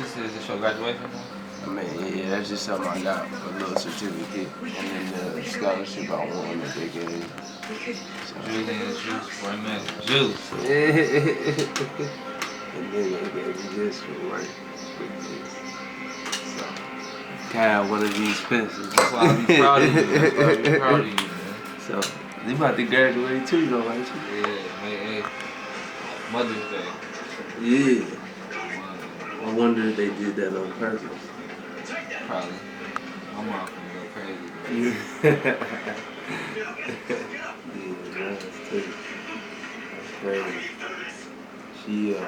This is your graduation? I mean, yeah, that's just something I got, a little certificate, and then the scholarship I won that they gave. So. Julian juice, Barnett juice. And then they gave me this for work with this. So, kind of one of these pencils. That's why I be proud of you. That's why I be proud of you, man. So, you about to graduate too, though, ain't you? Yeah, hey, Mother's Day. Yeah. I wonder if they did that on purpose. Probably. My mom can go crazy. Yeah, that's too. That's crazy. She, I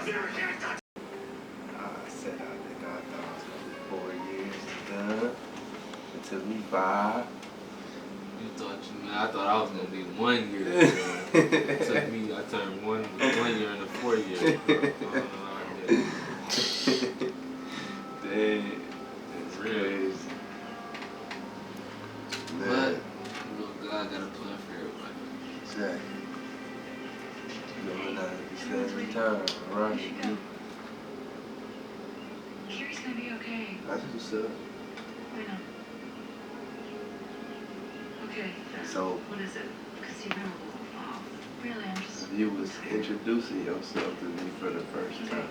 said I think I thought it was going to be 4 years done. It took me 5. You thought I thought I was gonna be 1 year. It took me. I turned one year into 4 years. Dang, that's crazy. But you know, God got a plan for everybody. Exactly. You know, when I every time, right? Gary's gonna be okay. That's what's up. I know. Okay. So, what is it? Because you know, really, I'm just. You was introducing yourself to me for the first time.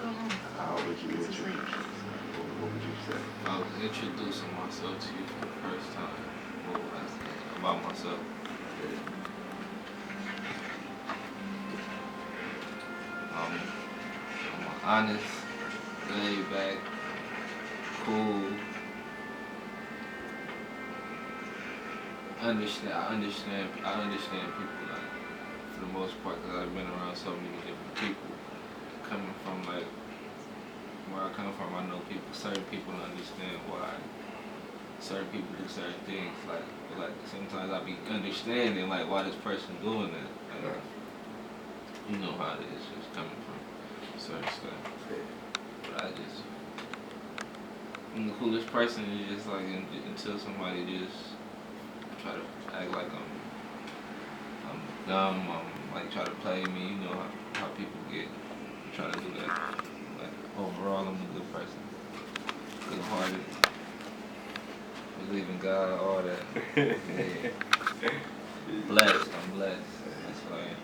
Go home. How would you introduce yourself? What would you say? I was introducing myself to you for the first time. What would I say about myself? I'm honest, laid back, cool. I understand people, like, for the most part, because I've been around so many different people. Coming from, like, where I come from, I know certain people understand why certain people do certain things. Like sometimes I be understanding, like, why this person doing that. Like, you know how it is, just coming from certain stuff. But I just, the coolest person is just, like, until somebody just try to act like I'm dumb, like try to play me, you know how people get, try to do that. Like, overall, I'm a good person, good-hearted, believe in God, all that. Yeah. I'm blessed. That's who I am.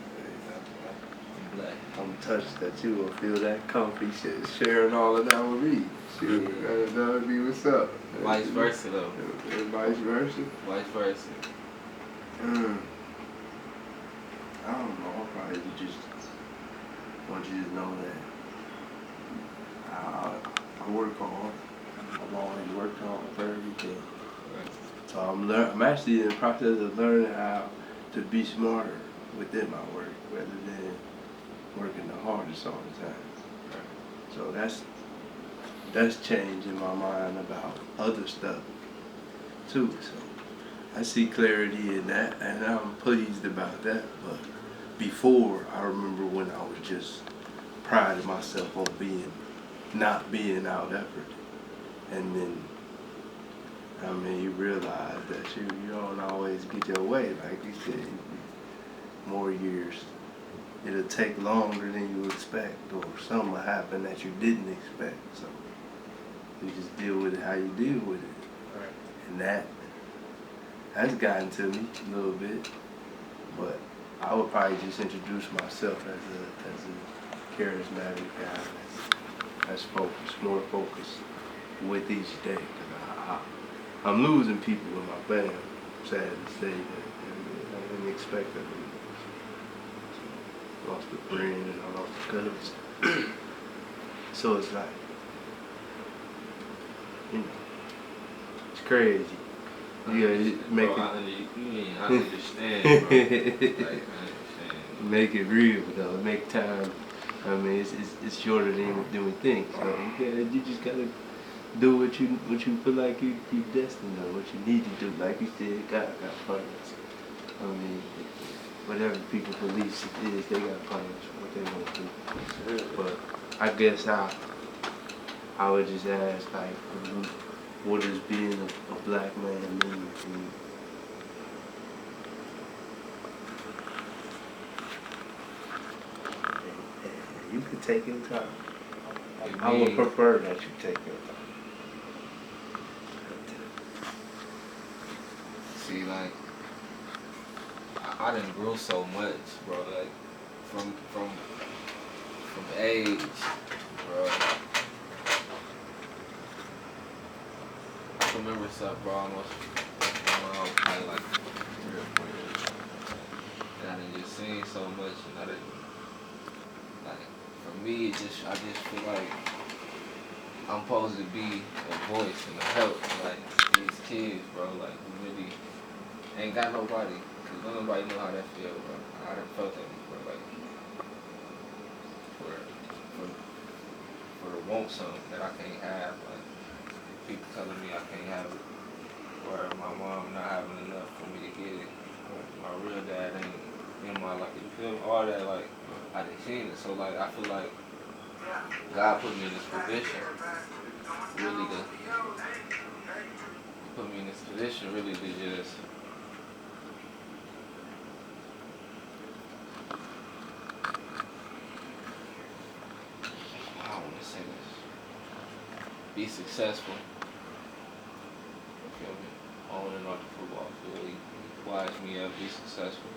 I'm blessed. I'm touched that you will feel that comfy shit, sharing all of that with me. Shoot, that would be what's up. Vice versa, though. And vice versa? Vice versa. I don't know. I probably just want you to know that I work hard. I've always worked hard for everything. So I'm actually in the process of learning how to be smarter within my work, rather than working the hardest all the time. So that's changing my mind about other stuff too. So I see clarity in that, and I'm pleased about that. But before, I remember when I was just priding myself on not being out effort, and then I mean, you realize that you don't always get your way, like you said. More years, it'll take longer than you expect, or something will happen that you didn't expect. So you just deal with it how you deal with it, and that's gotten to me a little bit. But I would probably just introduce myself as a charismatic guy that's focused, more focused with each day. Cause I'm losing people in my band. I'm sad to say that I didn't expect that. So, lost a friend and I lost a cousin. So it's like, you know, it's crazy. You gotta make it. I understand, bro. Like, I understand. Make it real though. Make time. I mean, it's shorter than we think. So you just gotta do what you feel like you destined to, what you need to do. Like you said, God got plans. I mean, whatever people believe it is, they got plans for what they want to do. But I guess I would just ask, like, what does being a black man mean to you? You could take your time. I would prefer that you take your time. See, like, I done grew so much, bro. Like, from age, bro. I can remember stuff, bro. Almost when I was probably like 3 or 4 years old. And I done just seen so much, and I didn't like. For me, I just feel like I'm supposed to be a voice and a help, like these kids, bro. Like, who really ain't got nobody. Cause don't nobody know how that feel, bro. I done felt that before, like for to want something that I can't have, like people telling me I can't have it, or my mom not having enough for me to get it, or my real dad ain't in my life. You feel me? All that, like I done seen it, so like I feel like God put me in this position, really to put me in this position, really to just. I don't want to say this. Be successful. You feel me? On and off the football field. He wise me up, be successful.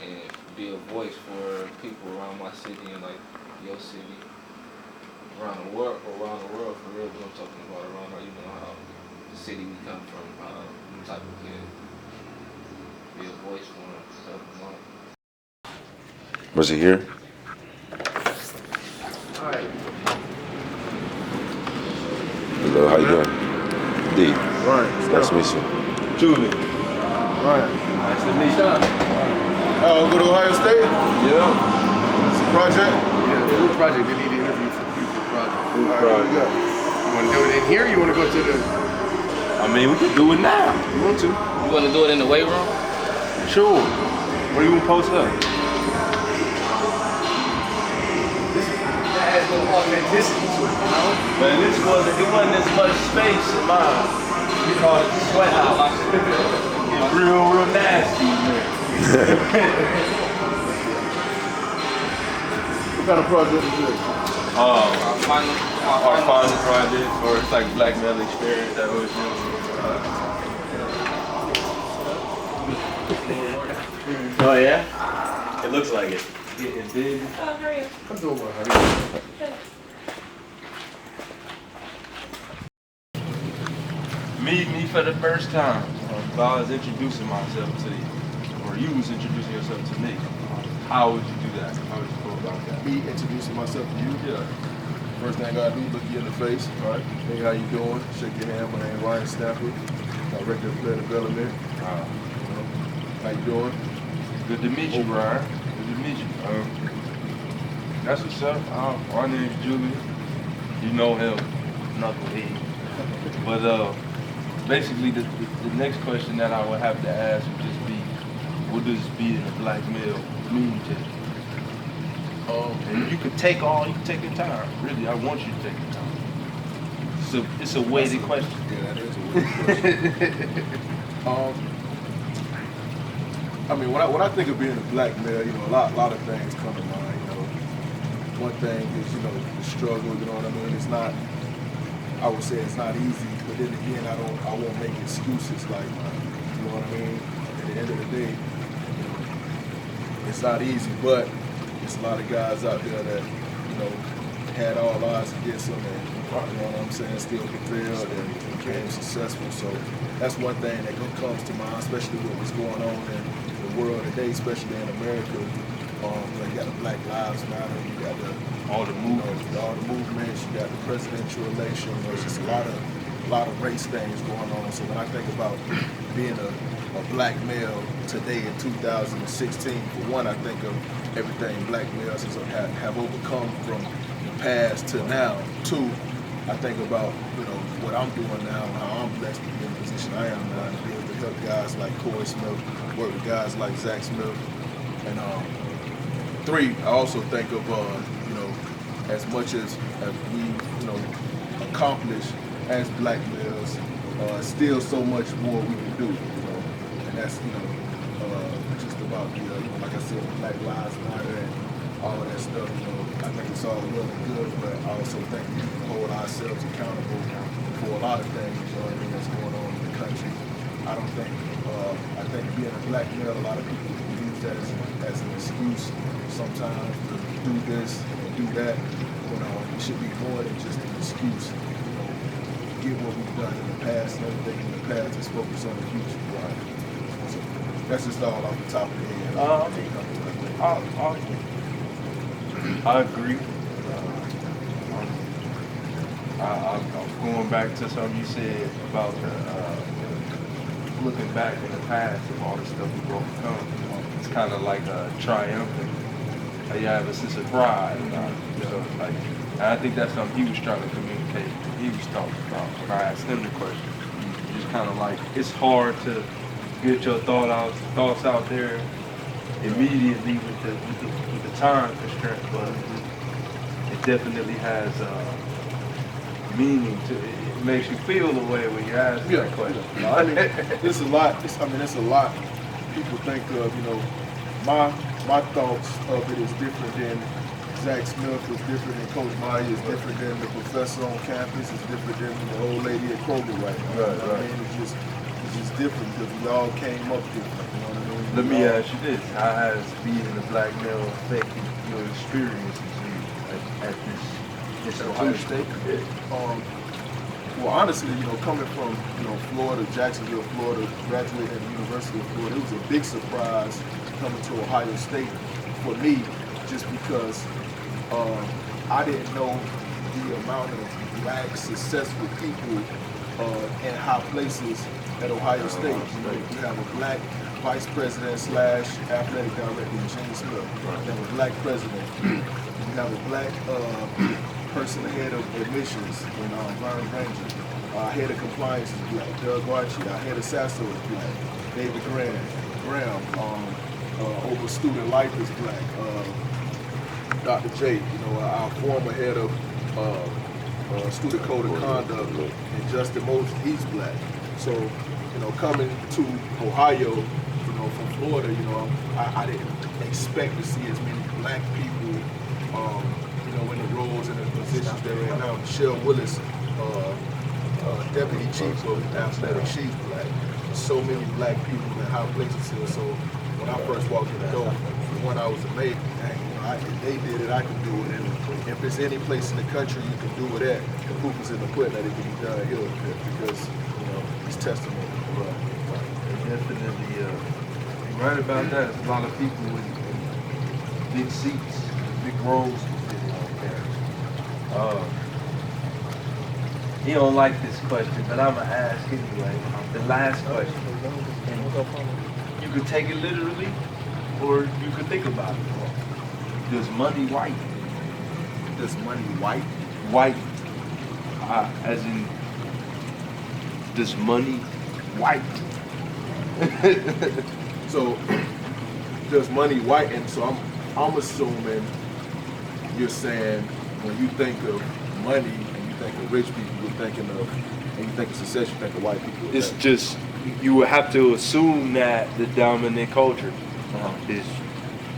And be a voice for people around my city and like your city. Around the world for real, what I'm talking about around you know how the city we come from, the type of kid. Be a voice for them, help them out. Was he here? Alright. Hello, how you doing? D. Ryan. Nice to meet you. Julian. Ryan. Nice to meet you. Oh, go to Ohio State? Yeah. It's a project? Yeah, the project. They need to interview for the project. All right, where we go? You want to do it in here? Or you want to go to the? I mean, we can do it now. You want to? You want to do it in the weight room? Sure. Where you gonna post up? That has no authenticity to it, you know? But it wasn't as much space in mine. We call it the sweat house. Get real nasty in there. What kind of project is this? Our Our final project, or it's like black male experience that was Oh yeah? It looks like it. Getting big. Oh, how are you? I'm doing well. How are you? Good. Meet me for the first time. If I was introducing myself to you, or you was introducing yourself to me, how would you do that? How would you go about that? Me introducing myself to you. Yeah. First thing I gotta do, look you in the face. All right. Hey, how you doing? Shake your hand. My name is Ryan Stafford, Director of Player Development. How you doing? Good to meet you, Ryan. Good to meet you. That's what's up. My name's Julian. You know him, knucklehead. But basically, the next question that I would have to ask would just be, what does being a black male mean to you? And you can take your time. Really, I want you to take your time. It's a weighted question. Yeah, that is a weighted question. I mean, when I think of being a black male, you know, a lot of things come to mind. You know, one thing is, you know, the struggle. You know what I mean? It's not. I would say it's not easy, but then again, I won't make excuses. Like, you know what I mean? At the end of the day, it's not easy, but there's a lot of guys out there that, you know, had all odds against them, and you know what I'm saying, still prevailed and became successful. So that's one thing that comes to mind, especially with what's going on in the world today, especially in America. You got the Black Lives Matter, you got all the movements, you got the presidential election. There's just a lot of race things going on. So when I think about being a black male today in 2016, for one, I think of everything black males have overcome from the past to now. Two, I think about, you know, what I'm doing now and how I'm blessed to be in the position I am now, to be able to help guys like Corey Smith, work with guys like Zach Smith. And three, I also think of, you know, as much as we, you know, accomplish as black males, still so much more we can do, you know. And that's, you know, just about, you know, like I said, Black Lives Matter and all of that stuff, you know, I think it's all well and good, but I also think we need to hold ourselves accountable for a lot of things, you know what I mean, that's going on in the country. I think being a black male, a lot of people use that as an excuse sometimes to do this and do that. You know, it should be more than just an excuse. You know, get what we've done in the past and everything in the past. Let's focus on the future. Right. So that's just all off the top of the head. I agree. I'm going back to something you said about looking back in the past of all the stuff we've overcome. It's kind of like a triumphant. You have a sense of pride about it. So, like, and I think that's something he was trying to communicate. He was talking about when I asked him the question. Just kind of like, it's hard to get your thoughts out there immediately with the time constraint, but it definitely has meaning to it. It makes you feel the way when you ask that question. Yeah. I mean, it's a lot. It's a lot. People think of, you know, my thoughts of it is different than Zach Smith, is different than Coach Maya, is different than the professor on campus, is different than the old lady at Kroger right now. Right, you know what right. I mean? It's just different because we all came up different. You know what I mean? Let me ask you this: how has being a black male affected your experiences at this Ohio State? Well, honestly, you know, coming from, you know, Florida, Jacksonville, Florida, graduating at the University of Florida, it was a big surprise coming to Ohio State for me, just because I didn't know the amount of black successful people in high places at Ohio State. You know, you have a black vice president / athletic director, James Smith. You have a black president. You have a black person head of admissions in Vern Ranger. Head of compliance is black. Doug Archie. Head of SASO is black. David Graham. Over student life is black. Dr. J, you know, our former head of student code of conduct, and Justin Moses, he's black. So, you know, coming to Ohio, you know, from Florida, you know, I didn't expect to see as many black people, you know, in the roles and the positions they're in now. Michelle Willis, deputy chief of athletics, she's black. So many black people in high places here. So when I first walked in the door, one I was amazed. Dang, you know, if they did it, I can do it. And if there's any place in the country you can do it at, the proof is in the pudding that it can be done here, because, you know, it's testimony. Right. Definitely, you're right about that. There's a lot of people with big seats, big roles to fit on there. He don't like this question, but I'm gonna ask anyway. The last question. And you could take it literally, or you could think about it. Does money white? Does money white? White, as in, does money white? So, does money white? And so I'm assuming you're saying when you think of money and you think of rich people, you're thinking of, and you think of success, you think of white people. It's just, you would have to assume that the dominant culture is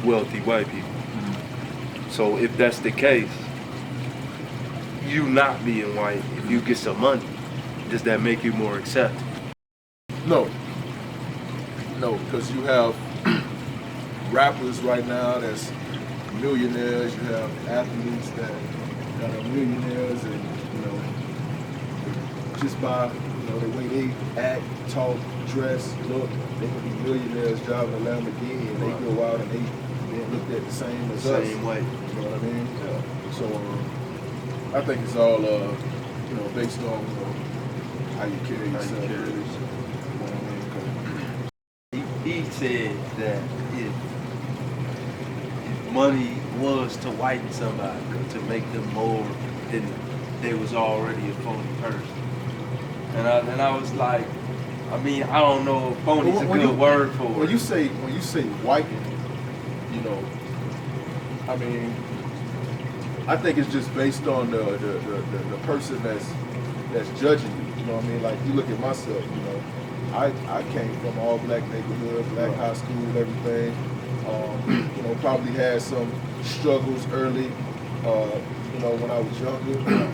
wealthy white people. So if that's the case, you not being white, if you get some money, does that make you more accepted? No, because you have rappers right now that's millionaires. You have athletes that are millionaires, and, you know, just by, you know, the way they act, talk, dress, look, they can be millionaires driving a Lamborghini, and they go out and they looked at the same as us. Same way. You know what I mean? Yeah. So I think it's all, you know, based on, you know, how you carry yourself. He said that if money was to whiten somebody, to make them more than they was already a phony person, and I was like, I mean, I don't know if phony's a good word for it. When you say whiten, you know, I mean, I think it's just based on the person that's judging you. You know what I mean? Like, you look at myself, you know, I came from all black neighborhood, black high school, everything. You know, probably had some struggles early, you know, when I was younger.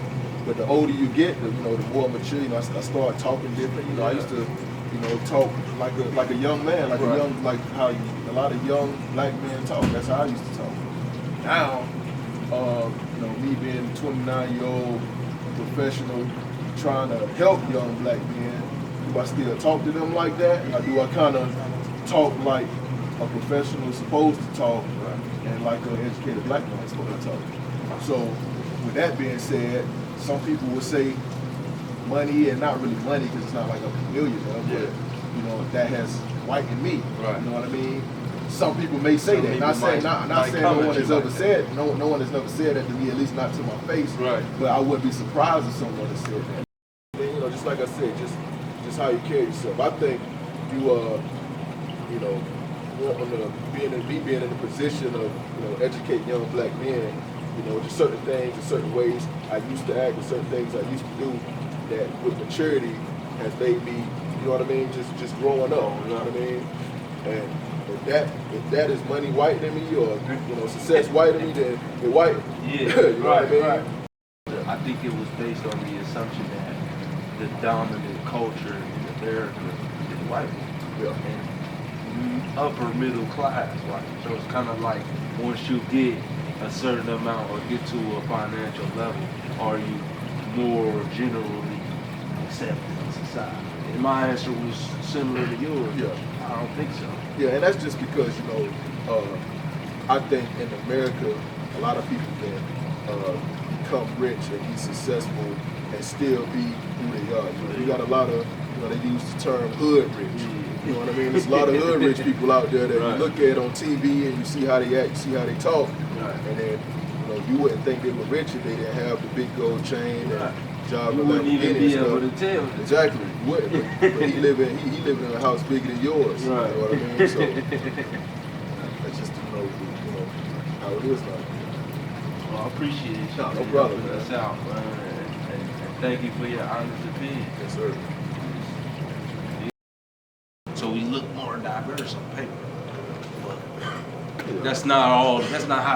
But the older you get, the more mature. You know, I start talking different. You know, I used to, talk like a young man, like how a lot of young black men talk. That's how I used to talk. Now, me being a 29-year-old professional trying to help young black men, do I still talk to them like that? Or do I kind of talk like a professional is supposed to talk and like an educated black man is supposed to talk? So, with that being said, some people would say money, and not really money because it's not like I'm a millionaire, but that has whitened me. Right. You know what I mean? Some people may say that. Not saying no one has ever said no one has never said that to me, at least not to my face. Right. But I wouldn't be surprised if someone has said that. And, just like I said, just how you carry yourself. I think you being in the position of educating young black men, just certain things and certain ways I used to act and certain things I used to do that with maturity has made me, you know what I mean, just growing up, you know what I mean? And if that is money white than me or success white than me, then it white. Yeah, you know what I mean? Right. I think it was based on the assumption that the dominant culture in America is white. Yeah. And upper middle class white. So it's kind of like once you get a certain amount or get to a financial level, are you more generally accepted in society? And my answer was similar to yours. Yeah. I don't think so. Yeah, and that's just because, I think in America, a lot of people can become rich and be successful and still be who they are. You got a lot of, they use the term hood rich. You know what I mean? There's a lot of hood rich people out there that you look at on TV and you see how they act, you see how they talk. And then, you wouldn't think they were rich if they didn't have the big gold chain and job. You wouldn't even be able to tell. Exactly. You wouldn't. But he living in a house bigger than yours. Right. You know what I mean? So that's just how it is now. Well, I appreciate y'all. No problem, helping us out, man. And thank you for your honest opinion. Yes, sir. So we look more diverse on paper. But that's not how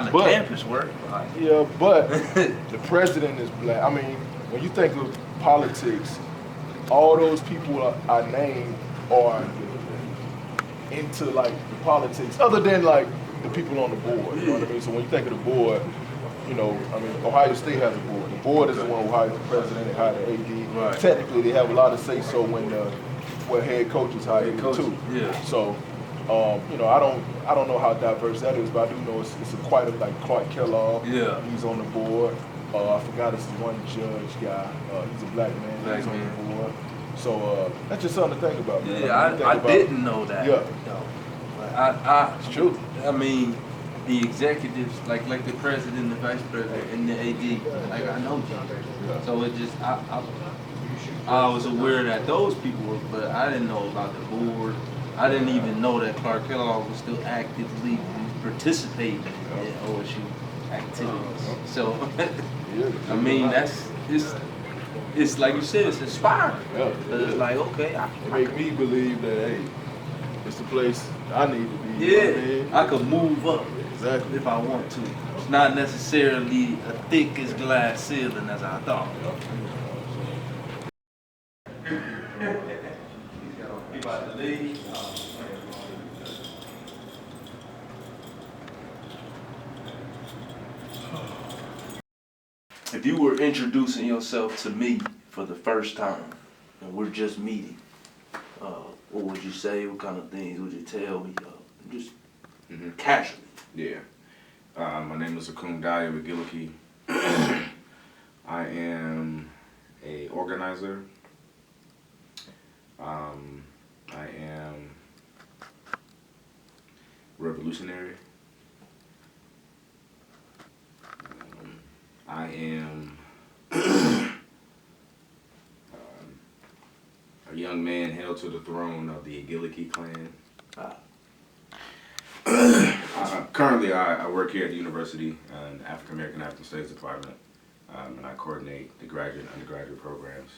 the campus works. Yeah, but the president is black. I mean, when you think of politics, all those people I named are into like the politics, other than like the people on the board. You know what I mean? So when you think of the board, Ohio State has a board. The board is the one who hires the president and hires the AD. Right. Technically, they have a lot of say so when head coaches hire him too. Yeah. So, I don't know how diverse that is, but I do know it's quite like Clark Kellogg. Yeah. He's on the board. I forgot it's one judge guy. He's a black man. He's on the board. So that's just something to think about. Man. Yeah, I didn't know that. Yeah. No. It's true. I mean, the executives, like the president, the vice president, and the AD, like I know them. Yeah. So it just, I was aware that those people were, but I didn't know about the board. I didn't even know that Clark Kellogg was still actively participating in OSU activities. So, I mean, it's like you said, it's inspiring. Yeah. It's like, okay, It make me believe that, hey, it's the place I need to be. yeah, You know what I mean? I could move up Exactly. if I want to. It's not necessarily a thick as glass ceiling as I thought. He about to leave. If you were introducing yourself to me for the first time, and we're just meeting, what would you say? What kind of things would you tell me? Just casually. Yeah. My name is Akum Daya Wigiliki. I am a organizer. I am revolutionary. I am a young man held to the throne of the Igiliki clan. Currently, I work here at the university in the African American African Studies Department, and I coordinate the graduate and undergraduate programs.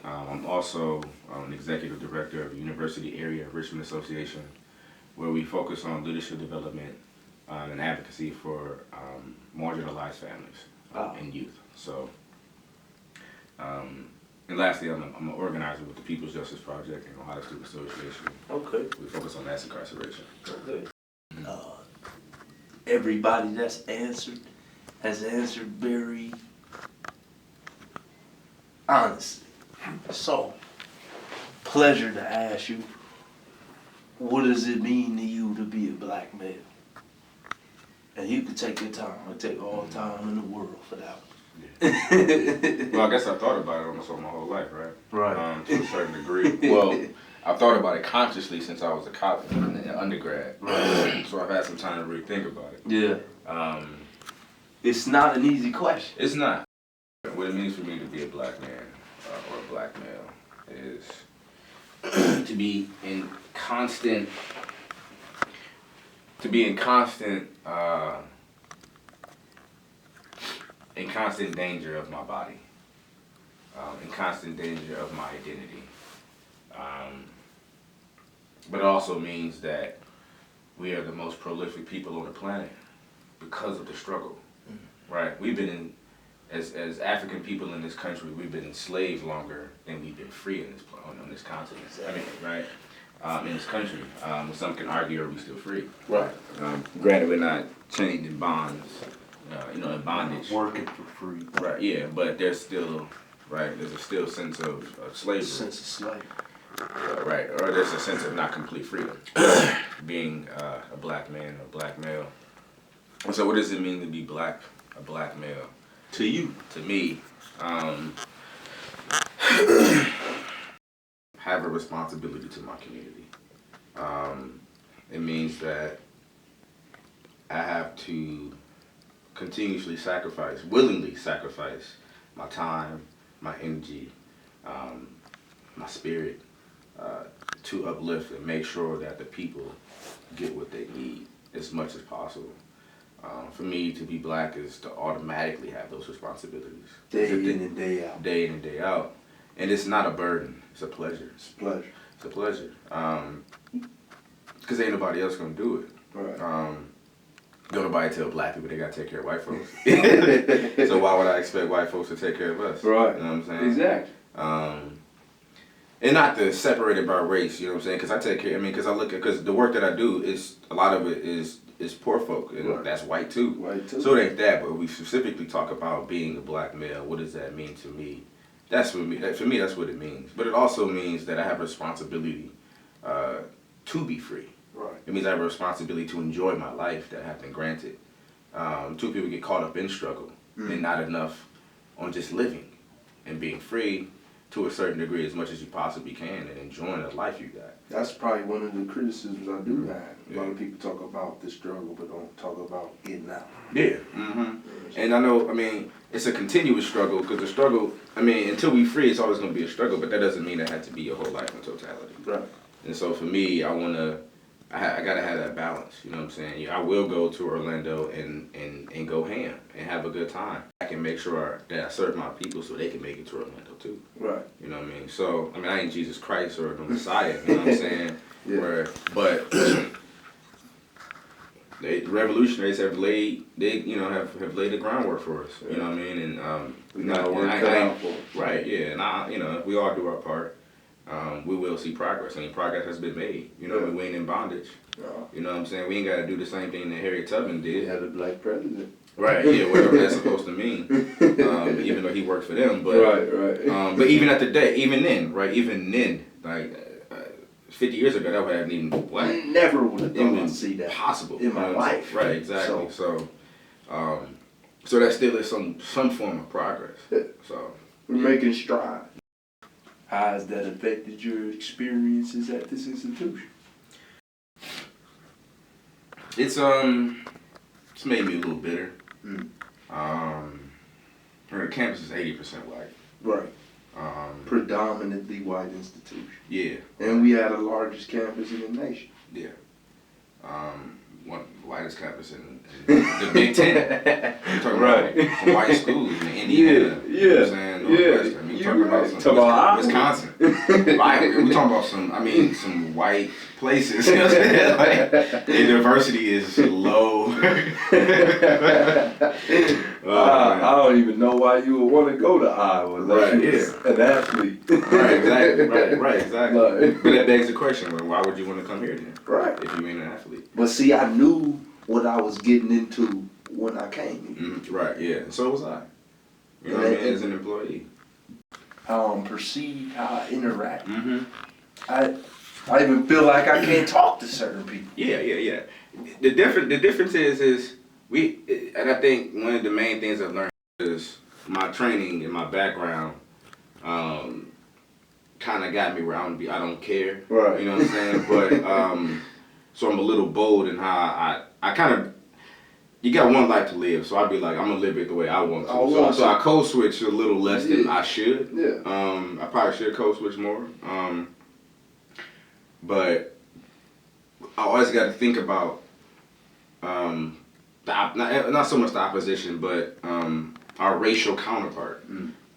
I'm also an executive director of the University Area Richmond Association, where we focus on leadership development and advocacy for marginalized families and youth. So, and lastly, I'm an organizer with the People's Justice Project and Ohio Student Association. Okay. We focus on mass incarceration. Okay. Everybody that's answered has answered very honestly. So, pleasure to ask you, what does it mean to you to be a black male? And you can take your time. I take all the time in the world for that one. Well, I guess I thought about it almost all my whole life, right? Right. To a certain degree. Well, I've thought about it consciously since I was a college in undergrad. Right. So I've had some time to really think about it. Yeah. It's not an easy question. It's not. What it means for me to be a black man or a black male is to be in constant danger of my body, in constant danger of my identity. But it also means that we are the most prolific people on the planet because of the struggle, right? We've been in, as African people in this country, we've been enslaved longer than we've been free in on this continent. I mean, right? In this country, some can argue, are we still free? Right. Granted, we're not chained in bonds, in bondage. Working for free. Right. Yeah, but there's still, there's a still sense of slavery. Sense of slavery. Right, or there's a sense of not complete freedom, being a black man or a black male. And so what does it mean to be a black male? To you. To me, have a responsibility to my community. It means that I have to continuously willingly sacrifice my time, my energy, my spirit, to uplift and make sure that the people get what they need as much as possible. For me, to be black is to automatically have those responsibilities. Day in and day out. Day in and day out. And it's not a burden, it's a pleasure. It's a pleasure. It's a pleasure. Because ain't nobody else gonna do it. Right. Don't nobody tell black people they gotta take care of white folks. So why would I expect white folks to take care of us? Right. You know what I'm saying? Exactly. And not to separate it by race, you know what I'm saying? Because I take care, because the work that I do, a lot of it is poor folk, and right. That's white too. White too. So it ain't that, but we specifically talk about being a black male. What does that mean to me? For me, that's what it means. But it also means that I have a responsibility to be free. Right. It means I have a responsibility to enjoy my life that have been granted. Too people get caught up in struggle and not enough on just living and being free to a certain degree as much as you possibly can and enjoying the life you got. That's probably one of the criticisms I do have. A lot of people talk about the struggle but don't talk about it now. Yeah. Mm-hmm. And I know, it's a continuous struggle because the struggle, until we free, it's always going to be a struggle, but that doesn't mean it had to be your whole life in totality. Right. And so for me, I got to have that balance, you know what I'm saying? Yeah, I will go to Orlando and go ham and have a good time. I can make sure that I serve my people so they can make it to Orlando too. Right. You know what I mean? So, I ain't Jesus Christ or the Messiah, you know what I'm saying? Yeah. But the revolutionaries have laid the groundwork for us, you know what I mean? And right, yeah, and if we all do our part, we will see progress. Progress has been made. We ain't in bondage. No. You know what I'm saying? We ain't got to do the same thing that Harriet Tubman did. We had a black president. Right, yeah, whatever that's supposed to mean. Even though he worked for them. But, right. But even then, like 50 years ago, that would have even I never would have thought I'd see that possible in my life. Right, exactly. So that still is some form of progress. So we're making strides. How has that affected your experiences at this institution? It's made me a little bitter. The campus is 80% white. Right. Predominantly white institution. Yeah. And we had the largest campus in the nation. Yeah. One of the whitest campus in the Big Ten. You're talking about some white schools in Indiana. Yeah. You know what I'm saying? Northwestern. You're talking about some Talking about Wisconsin. Like, we talking about some white places. You know what I'm saying? Like, the diversity is low. I don't even know why you would want to go to Iowa. Like, Right, an athlete. Right, exactly. Right, exactly. Like, But that begs the question: well, why would you want to come here then? Right. If you ain't an athlete. But see, I knew what I was getting into when I came here. Right. Yeah. And so was I. You know what I mean? As an employee. Perceive how I interact. Mm-hmm. I even feel like I can't talk to certain people. Yeah. The difference is we, and I think one of the main things I've learned is my training and my background kind of got me where I don't care. Right. You know what I'm saying? But so I'm a little bold in how I kind of. You got one life to live, so I'd be like, I'm gonna live it the way I want to. So I code switch a little less than I should. Yeah. I probably should code switch more. But I always got to think about not so much the opposition, but our racial counterpart.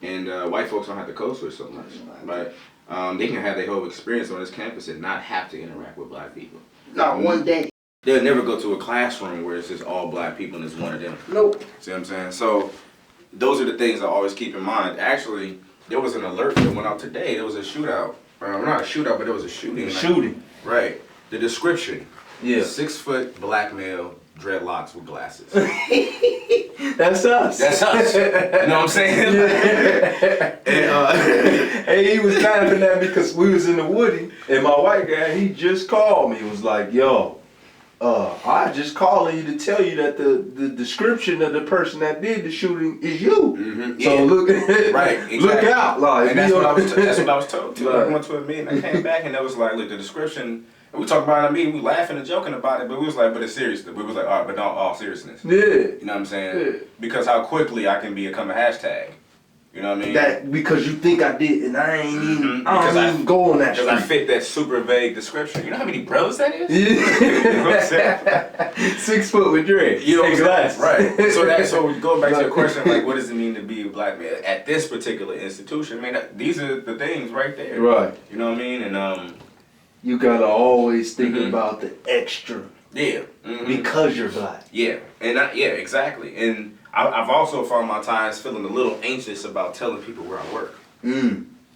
And white folks don't have to code switch so much, right? They can have their whole experience on this campus and not have to interact with black people. Not one day. They'll never go to a classroom where it's just all black people and it's one of them. Nope. See what I'm saying? So those are the things I always keep in mind. Actually, there was an alert that went out today. There was a shootout. Not a shootout, but there was a shooting. Shooting. Right. The description. Yeah. 6 foot black male, dreadlocks with glasses. That's us. That's us. You know what I'm saying? And, hey, he was laughing at me because we was in the Woody, and my white guy, he just called me. He was like, yo, I just calling you to tell you that the description of the person that did the shooting is you. Mm-hmm. So look, right, exactly. Look out, like. And that's what I was told too. Right. I went to a meeting, I came back, and that was like, look, the description. And we talked about it in a meeting, we laughing and joking about it, but we was like, but it's serious. We was like, all right, but not all seriousness. Yeah. You know what I'm saying? Yeah. Because how quickly I can become a hashtag. You know what I mean? That because you think I did, and I ain't even. I don't even go on that. Because I fit that super vague description. You know how many brothers that is? Yeah. You know what I'm saying? 6 foot with dread. You know what I'm glass. saying? Right. So going back to your question, like, what does it mean to be a black man at this particular institution? I mean, these are the things right there. Right. You know what I mean? And you gotta always think about the extra. Yeah. Because you're black. Yeah. And exactly. And I've also found my times feeling a little anxious about telling people where I work.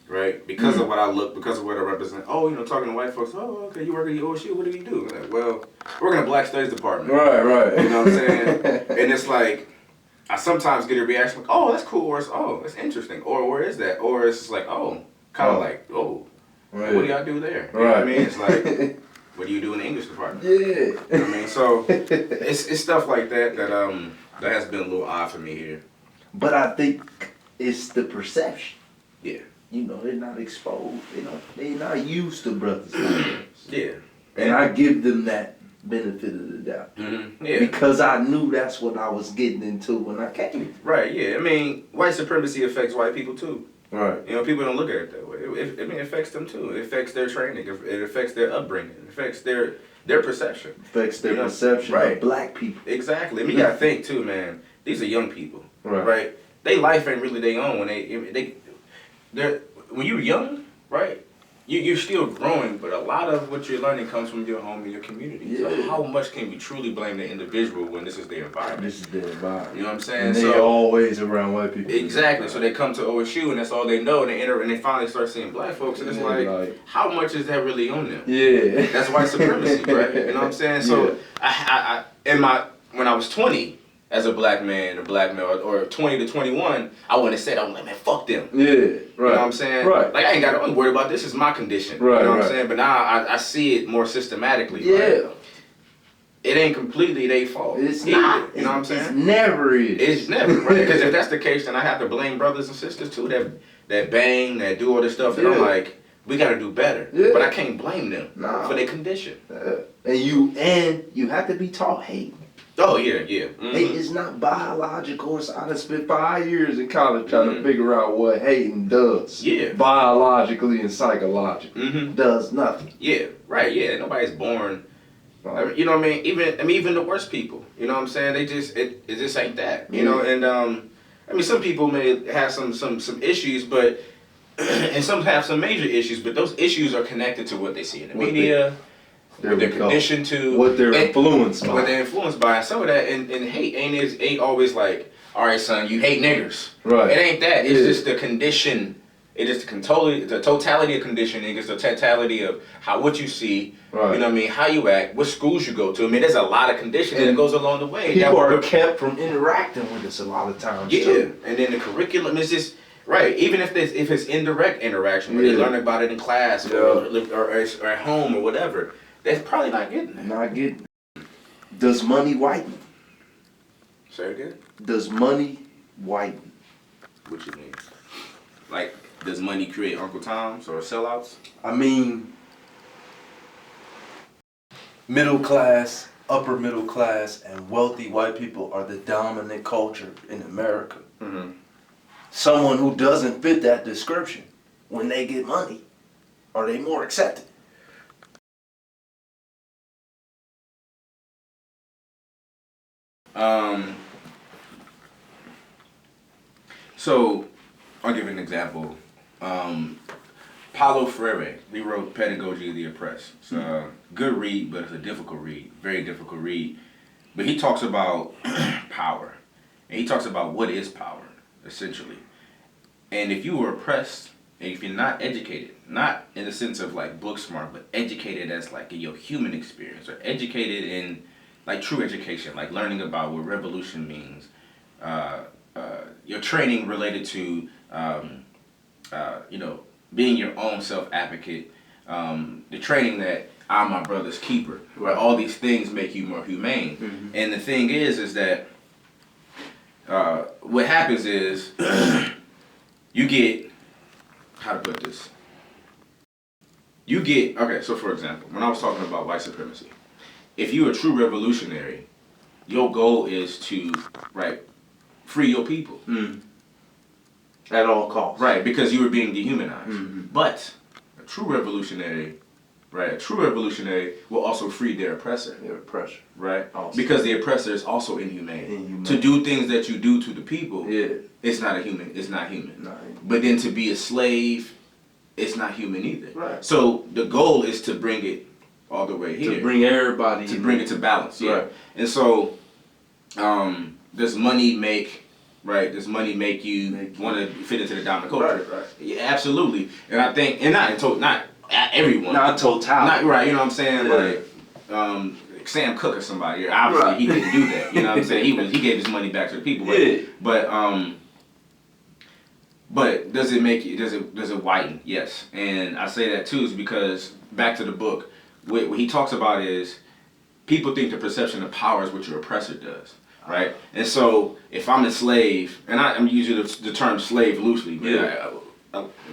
Right? Because of what I look, because of what I represent. Oh, you know, talking to white folks, oh, okay, you work at the OSU, what do you do? Like, well, I work in a Black Studies department. Right. You know what I'm saying? And it's like, I sometimes get a reaction like, oh, that's cool, or it's, oh, that's interesting, or where is that? Or it's just like, oh, kind of like, oh, right. What do y'all do there? You know what I mean? It's like, what do you do in the English department? Yeah. You know what I mean? So, it's stuff like that that has been a little odd for me here. But I think it's the perception. Yeah. You know, they're not exposed. They're not used to brothers. Yeah. And I give them that benefit of the doubt. Yeah. Because I knew that's what I was getting into when I came. Right, yeah. I mean, white supremacy affects white people too. Right. You know, people don't look at it that way. It affects them too. It affects their training. It affects their upbringing. It affects their perception. Affects their perception of black people. Exactly. I mean, you gotta think too, man. These are young people. Right. They life ain't really their own when they're when you're young, right? You're still growing, but a lot of what you're learning comes from your home and your community. Yeah. So how much can we truly blame the individual when this is their environment? This is their environment. You know what I'm saying? And they're always around white people. Exactly. So they come to OSU and that's all they know, and they enter and they finally start seeing black folks, and it's like, how much is that really on them? Yeah. That's white supremacy, right? You know what I'm saying? So when I was 20. As a black man, a black male, or 20 to 21, I wouldn't have said, I'm like, man, fuck them. Yeah, right. You know what I'm saying? Right. Like, I ain't got to worry about this. Is my condition. Right, you know what right. I'm saying? But now I see it more systematically. Yeah. Right? It ain't completely their fault. It's either, not. You know what I'm saying? It never is. It's never, right? Because if that's the case, then I have to blame brothers and sisters too that bang, that do all this stuff. And I'm like, we got to do better. Yeah. But I can't blame them for their condition. And you have to be taught hate. Oh, yeah. Hate is not biological. I done spent 5 years in college trying to figure out what hating does. Yeah. Biologically and psychologically. Does nothing. Yeah, right, yeah. Nobody's born. I mean, you know what I mean? Even the worst people. You know what I'm saying? They just, it just ain't that. You know, and I mean, some people may have some issues, but and some have some major issues, but those issues are connected to what they see in the media, what they're conditioned to, what they're influenced by. What they're influenced by. And some of that, and hate ain't always like, all right, son, you hate niggers. Right. It ain't that. It's just the condition. It's just the totality of conditioning. It's the totality of what you see. Right. You know what I mean? How you act, what schools you go to. I mean, there's a lot of conditioning that goes along the way. People are kept from interacting with us a lot of times. Yeah, too. and then the curriculum is just right. Even if it's indirect interaction, where they learn about it in class or at home or whatever, they're probably not getting that. Not getting it. Does money whiten? Say it again. Does money whiten? What you mean? Like, does money create Uncle Toms or sellouts? I mean, middle class, upper middle class, and wealthy white people are the dominant culture in America. Mm-hmm. Someone who doesn't fit that description, when they get money, are they more accepted? So, I'll give you an example. Paulo Freire, he wrote Pedagogy of the Oppressed. It's a good read, but it's a difficult read, very difficult read. But he talks about power. And he talks about what is power, essentially. And if you were oppressed, and if you're not educated, not in the sense of like book smart, but educated as like in your human experience, or educated in like true education, like learning about what revolution means, your training related to, being your own self-advocate, the training that I'm my brother's keeper, where all these things make you more humane. Mm-hmm. And the thing is that what happens is you get, how to put this? Okay, so for example, when I was talking about white supremacy, if you're a true revolutionary, your goal is to, free your people. Mm. At all costs. Right, because you were being dehumanized. Mm-hmm. But a true revolutionary, will also free their oppressor. Their oppressor. Right? Also. Because the oppressor is also inhumane. To do things that you do to the people, it's not human. Not human. But then to be a slave, it's not human either. Right. So the goal is to bring it all the way here. To bring everybody to bring it to balance. Yeah. Right. And so does money make you want to fit into the dominant culture? Right. Yeah, absolutely. And I think, and not everyone. Not totality. Not right. You know what I'm saying? Yeah. Like Sam Cooke or somebody. Obviously, he didn't do that. You know what I'm saying? He gave his money back to the people. But does it make you? Does it whiten? Yes. And I say that too is because back to the book, what he talks about is people think the perception of power is what your oppressor does. Right, and so if I'm a slave, and I'm using the term slave loosely, but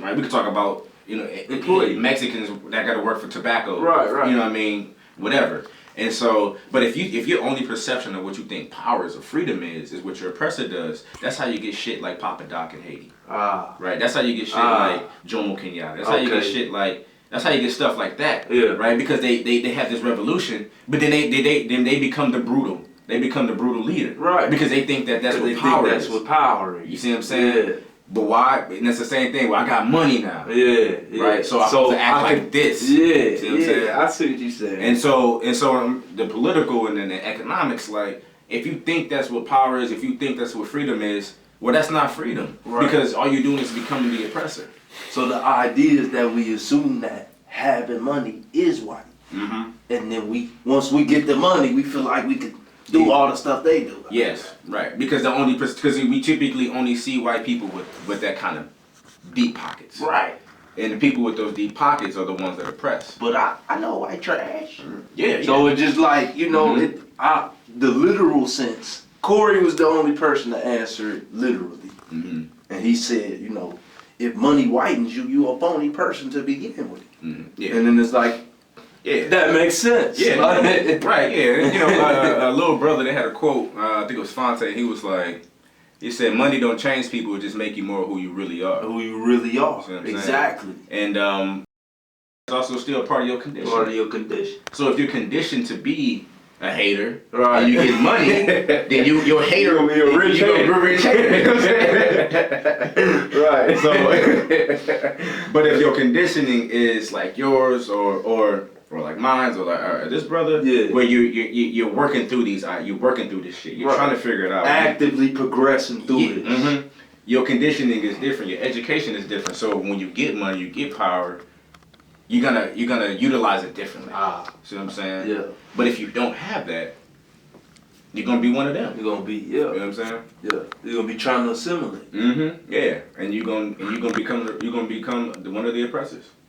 right, we could talk about Mexicans that got to work for tobacco, right. You know what I mean, whatever. And so, but if your only perception of what you think power is or freedom is what your oppressor does, that's how you get shit like Papa Doc in Haiti. Right, that's how you get shit like Jomo Kenyatta. That's how you get shit like. That's how you get stuff like that. Yeah. Right, because they have this revolution, but then they become the brutal. They become the brutal leader. Right. Because they think that's what power is. That's what power is. You see what I'm saying? Yeah. But why? And that's the same thing. Well, I got money now. Yeah. Right. So I have to act like this. Yeah. See what I'm saying? I see what you're saying. And so the political and then the economics, like, if you think that's what power is, if you think that's what freedom is, well, that's not freedom. Right. Because all you're doing is becoming the oppressor. So the idea is that we assume that having money is white. Mm-hmm. And then once we get the money, we feel like we could do all the stuff they do. Yes, right. Because we typically only see white people with that kind of deep pockets. Right. And the people with those deep pockets are the ones that oppress. But I know white trash. Mm-hmm. Yeah. So it's just like, the literal sense. Corey was the only person to answer it literally. Mm-hmm. And he said, if money whitens you, you're a phony person to begin with. Mm-hmm. Yeah. And then it's like, that makes sense. Yeah, right. Yeah, a little brother. They had a quote. I think it was Fonte. He was like, he said, "Money don't change people; it just make you more who you really are." Who you really are. Exactly. And it's also still part of your condition. Part of your condition. So if you're conditioned to be a hater, Right. and you get money, then your hater You're gonna be a rich you gonna be a rich hater. You know what I'm saying? Right. So, but if your conditioning is like yours or like mine or like this brother, Yeah. where you're working through these, you're working through this shit. You're Right. trying to figure it out. Actively progressing through Yeah, this. mhm. Your conditioning is different. Your education is different. So when you get money, you get power. You're gonna utilize it differently. See what I'm saying? Yeah. But if you don't have that, you're gonna be one of them. You're gonna be, You know what I'm saying? yeah. You're gonna be trying to assimilate. Mm-hmm. Yeah. And you're gonna become one of the oppressors.